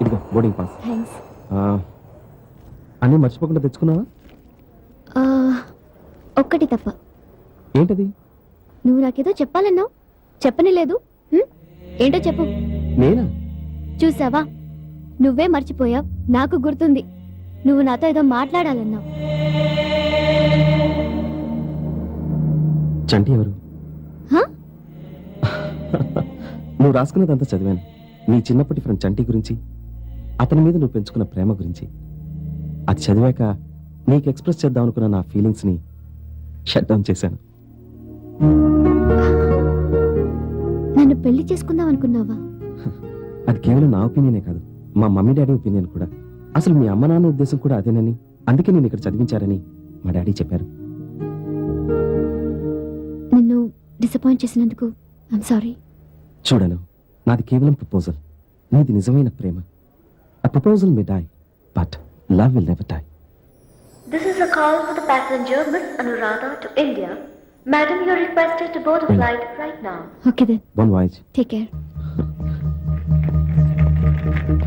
ఇదిగో boarding pass. Thanks. అన్నీ మర్చిపోకుండా తెచ్చుకున్నావా? ఒక్కటి తప్ప. ఏంటది? నువ్వు నాకేదో చెప్పాలన్నావు, చెప్పని లేదు. ఏంటో చెప్పు. నేనా? చూసావా, నువ్వే మర్చిపోయావు. నాకు గుర్తుంది, నువ్వు నాతో ఏదో మాట్లాడాలన్నావు. చంటి ఎవరు? నువ్వు రాసుకున్నదంతా చదివాను. నీ చిన్నప్పటి ఫ్రెండ్ చంటి గురించి, అతని మీద నువ్వు పెంచుకున్న ప్రేమ గురించి. అది చదివాక నీకు ఎక్స్ప్రెస్ చేద్దాం అనుకున్న నా ఫీలింగ్స్ ని షట్ డౌన్ చేశాను. నన్ను పెళ్లి చేసుకుందాం అనుకున్నావా? అది కేవలం నా ఒపీనియనే కాదు, మా మమ్మీ డాడీ ఒపీనియన్ కూడా. అసలు మీ అమ్మ నాన్న ఉద్దేశం కూడా అదేనని, అందుకే నేను ఇక్కడ చదివించారని మా డాడీ చెప్పారు. నిన్ను డిసప్పాయింట్ చేసినందుకు ఐమ్ సారీ. చూడను, నాది కేవలం ప్రపోజల్, నీది నిజమైన ప్రేమ. A proposal may die, but love will never die. This is a call for the passenger Miss Anuradha to India. Madam, you are requested to board a flight right now. Okay then. Bon voyage. Take care.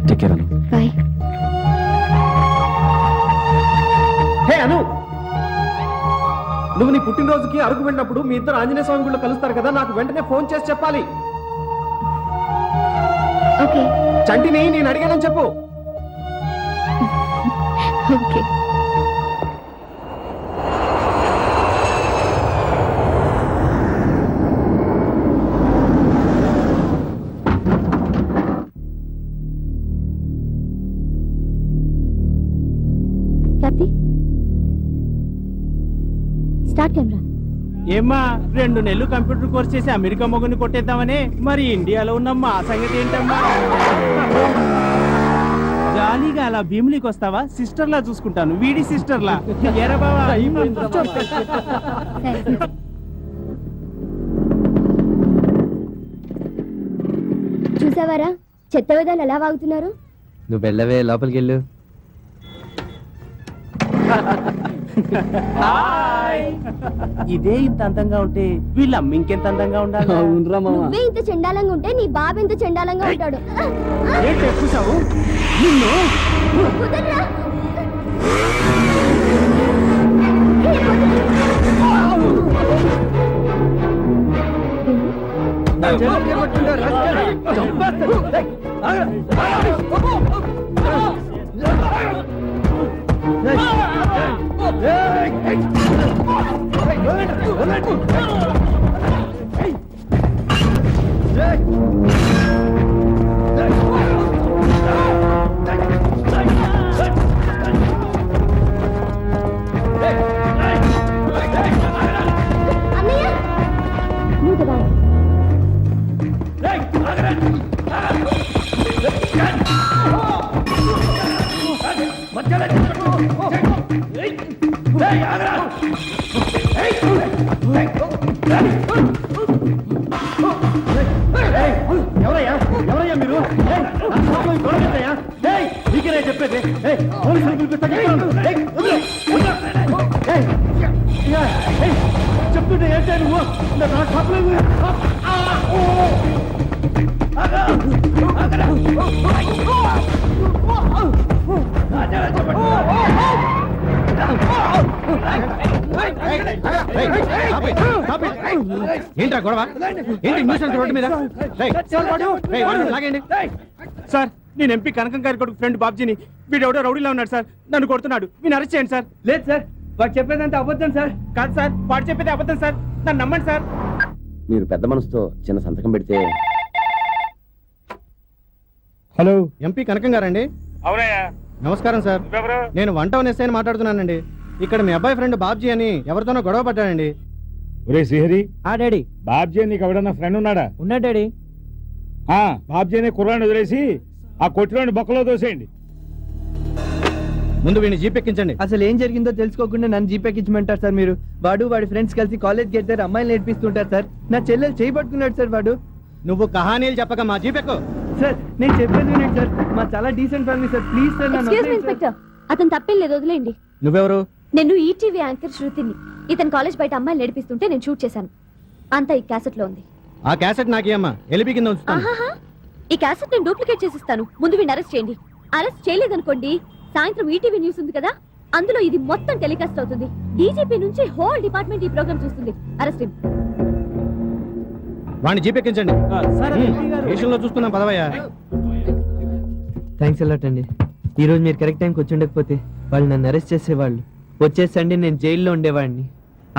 Take care, Anu. Bye. హే అను, నువ్వు నీ పుట్టినరోజుకి అరకు వెళ్ళినప్పుడు మీ ఇద్దరు ఆంజనేయ స్వామి గుళ్ళో కలుస్తారు కదా, నాకు వెంటనే ఫోన్ చేసి చెప్పాలి. Okay. చంటిని నేను అడిగానని చెప్పు. Okay. Kathy, start camera. ఏమ్మా 2 నెలలు కంప్యూటర్ కోర్స్ చేసి అమెరికా మొగుని కొట్టేద్దామని, మరి ఇండియాలో ఉన్న మా సంగతి ఏంటమ్మా? జాలీగా అలా భీములికి వస్తావా? సిస్టర్లా చూసుకుంటాను, వీడి సిస్టర్లా. ఎరా బావా, చూసావారా చెత్త విధాలు ఎలా వాగుతున్నారు? నువ్వు వెళ్ళవే, లోపలికి వెళ్ళు. ఇదే ఇంత అందంగా ఉంటే వీళ్ళ అమ్మ ఇంకెంత అందంగా ఉండాలి. నువ్వే ఇంత చెండాలంగా ఉంటే నీ బాబు ఇంత చెండాలంగా ఉంటాడు. ఏంటి ఎక్కుసావు నిన్ను? కుదర్రా. అన్నయ్య, నువ్వు కదా. ఎవరయ్యా ఎవరయ్యా మీరు? నీకేనా చెప్పేది? చెప్తుంటే ఏంటో నువ్వు నా షాప్లో ఏంట్రా గొడవ? ఏంటి న్యూసెన్స్ రోడ్డు మీద? సార్, నేను ఎంపీ కనకం గారి కొడుకు ఫ్రెండ్ బాబ్జీని. వీడెవడో రౌడీలో ఉన్నాడు సార్, నన్ను కొడుతున్నాడు. మీరు అరెస్ట్ చేయండి సార్. లేదు సార్, వాడు చెప్పేదంతా అబద్ధం సార్. కాదు సార్, వాడు చెప్పేది అబద్ధం సార్, నన్ను నమ్మండి సార్. మీరు పెద్ద మనసుతో చిన్న సంతకం పెడితే. హలో, ఎంపీ కనకం గారండి? అవునయ్యా. నమస్కారం సార్, నేను 1 టౌన్ ఎస్ఐ అని మాట్లాడుతున్నానండి. ఇక్కడ మీ అబ్బాయి ఫ్రెండ్ బాబ్జీ అని ఎవరితోనో గొడవ పడ్డాడండి. ఒరే శ్రీహరి, డాడీ. బాబ్జీ నీకు ఎవడన్నా ఫ్రెండ్ ఉన్నాడా? ఉన్నాడు డాడీ. బాబ్జీ అనే కుర్రాన్ని వదిలేసి ఆ కొట్టిలోని బొక్కలో దోసేయండి. ముందు వీడిని జీపెక్కించండి. అసలు ఏం జరిగిందో తెలుసుకోకుండా నన్ను జీపెక్కించమంటారు సార్ మీరు? వాడు వాడి ఫ్రెండ్స్ కలిసి కాలేజ్కి వెళ్తారు, అమ్మాయిలు నేర్పిస్తుంటారు సార్. నా చెల్లెలు చేయబట్టుకున్నాడు సార్ వాడు. నువ్వు కహానీలు చెప్పక మా జీపెక్కు. సార్ నేను చెప్పేది వినండి సార్, మా చాలా decent family sir, please sir నన్ను ఎక్స్క్యూజ్ మీ వదిలేయండి సార్. ఇన్స్పెక్టర్, అతను తప్పేం లేదు, వదిలేయండి. నువ్వెవరు? నేను ఈటీవీ యాంకర్ శృతిని. ఇతను కాలేజ్ బయట అమ్మాయిలు నడిపిస్తుంటే నేను షూట్ చేశాను. అంతా ఈ క్యాసెట్ లో ఉంది. ఆ క్యాసెట్ నాకేమ్మా, ఎలిపి కింద ఉంచుతాను. ఆహాహా, ఈ క్యాసెట్ నేను డూప్లికేట్ చేసిస్తాను. ముందు వీడిని అరెస్ట్ చేయండి. అరెస్ట్ చేయలేదనుకోండి, సాయంత్రం ఈటీవీ న్యూస్ ఉంది కదా, అందులో ఇది మొత్తం టెలికాస్ట్ అవుతుంది. డీజీపీ నుంచి హోల్ డిపార్ట్మెంట్ ఈ ప్రోగ్రామ్ చూస్తుంది. అరెస్ట్ వాడిని జీపెక్కించండి. స్టేషన్లో చూసుకుందాం పదవయ్యా. థ్యాంక్స్ అలాట్ అండి. ఈ రోజు మీరు కరెక్ట్ టైంకి వచ్చి ఉండకపోతే వాళ్ళు నన్ను అరెస్ట్ చేసేవాళ్ళు. వచ్చే సండే నేను జైల్లో ఉండేవాడిని.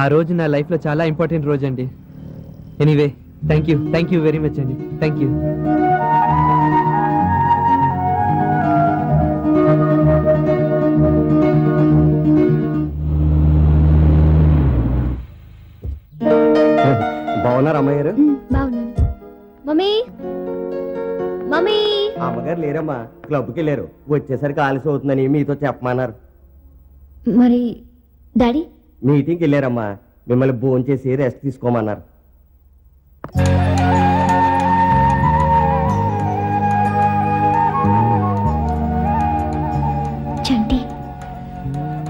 ఆ రోజు నా లైఫ్లో చాలా ఇంపార్టెంట్ రోజు అండి. Anyway thank you very much అండి. Thank you. బాగున్నారు అమ్మాయి గారు? బాగున్నాను. మమ్మీ మమ్మీ అమ్మగారు లేరమ్మా, క్లబ్కి వెళ్ళారు. వచ్చేసరికి ఆలస్యం అవుతుందని మీతో చెప్పమన్నారు. మరి డాడీ? మీటింగ్కి వెళ్ళారమ్మా, మిమ్మల్ని భోజనం చేసి రెస్ట్ తీసుకోమన్నారు. చంటి,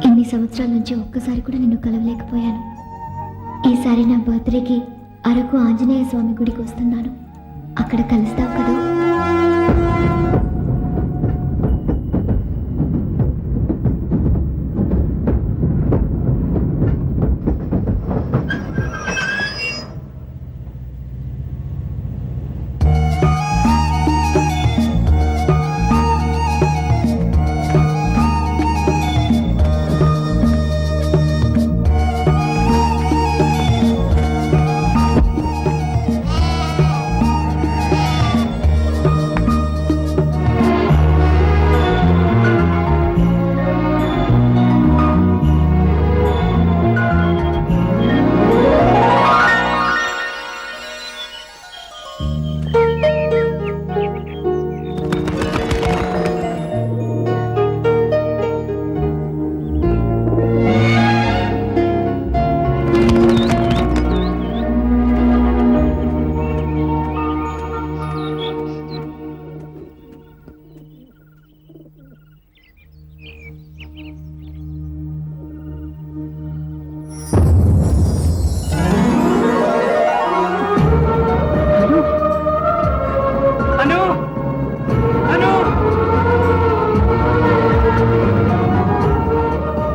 ఇన్ని సంవత్సరాల నుంచి ఒక్కసారి కూడా నిన్ను కలవలేకపోయాను. ఈసారి నా బర్త్డేకి అరకు ఆంజనేయ స్వామి గుడికి వస్తున్నాను. అక్కడ కలుస్తావు కదా?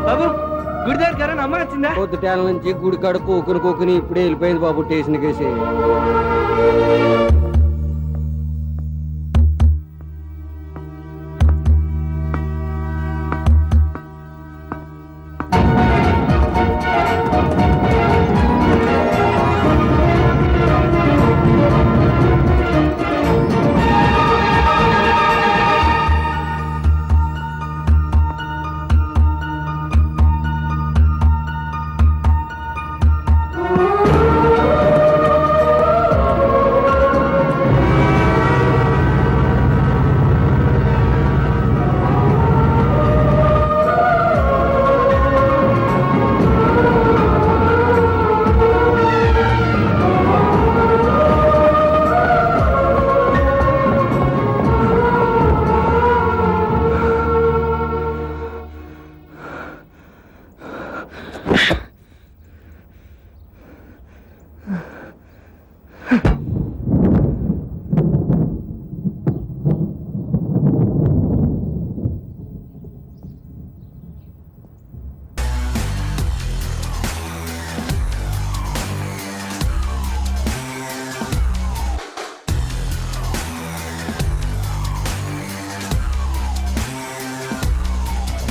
బాబు గుడి దగ్గర అమ్మ వచ్చిందా? పొద్దుటాల నుంచి గుడి కాడ కూకుని ఇప్పుడే వెళ్ళిపోయింది బాబు స్టేషన్కి వేసి.